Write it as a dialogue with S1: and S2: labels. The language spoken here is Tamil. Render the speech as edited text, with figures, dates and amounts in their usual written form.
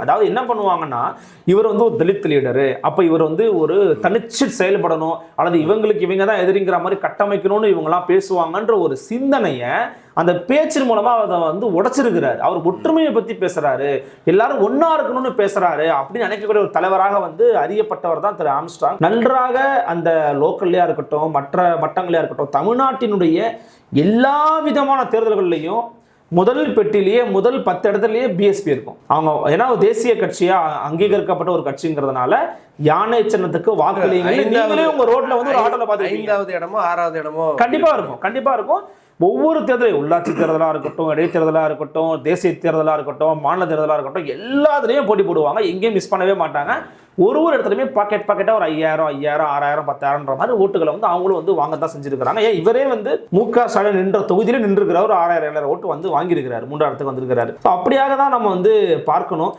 S1: அதாவது என்ன பண்ணுவாங்கன்னா, இவர் வந்து ஒரு தலித் லீடரு, அப்ப இவர் வந்து ஒரு தனிச்சு செயல்படணும், அல்லது இவங்க தான் எதிரிங்கிற மாதிரி கட்டமைக்கணும்னு இவங்கெல்லாம் பேசுவாங்கன்ற ஒரு சிந்தனைய அந்த பேச்சின் மூலமா அதை வந்து உடைச்சிருக்கிறாரு. அவர் ஒற்றுமையை பத்தி பேசுறாரு, எல்லாரும் ஒன்னா இருக்கணும்னு பேசுறாரு அப்படின்னு நினைக்கக்கூடிய ஒரு தலைவராக வந்து அறியப்பட்டவர் தான் திரு ஆம்ஸ்ட்ராங். நன்றாக அந்த லோக்கல்லையா இருக்கட்டும், மற்ற மட்டங்களையா இருக்கட்டும், தமிழ்நாட்டினுடைய எல்லா விதமான தேர்தல்கள்லையும் முதல் பெட்டிலேயே முதல் 10 இடத்துலயே பிஎஸ்பி இருக்கும். அவங்க ஏன்னா தேசிய கட்சியா அங்கீகரிக்கப்பட்ட ஒரு கட்சிங்கிறதுனால யானை சின்னத்துக்கு வாக்களிங்க. நீங்களே உங்க ரோட்ல வந்து ஒரு ஆட்டோல பாத்துருக்கீங்க,
S2: 5வது இடமோ 6வது இடமோ
S1: கண்டிப்பா இருக்கும். ஒவ்வொரு தேர்தலையும், உள்ளாட்சி தேர்தலாக இருக்கட்டும், இடைத்தேர்தலாக இருக்கட்டும், தேசிய தேர்தலாக இருக்கட்டும், மாநில தேர்தலாக இருக்கட்டும், எல்லாத்துலேயும் போட்டி போடுவாங்க. எங்கேயும் மிஸ் பண்ணவே மாட்டாங்க. ஒரு இடத்துலையுமே பாக்கெட்டாக ஒரு 5000, 6000, 10,000ன்ற மாதிரி ஓட்டுகளை வந்து அவங்களும் வந்து வாங்கத்தான் செஞ்சிருக்கிறாங்க. ஏன் இவரே வந்து முக ஸ்டாலின் நின்ற தொகுதியில நின்றுக்கிறார், ஒரு 6000 ஓட்டு வந்து வாங்கியிருக்கிறார், 3ஆம் இடத்துக்கு வந்திருக்கிறாரு. அப்படியாக தான் நம்ம வந்து பார்க்கணும்.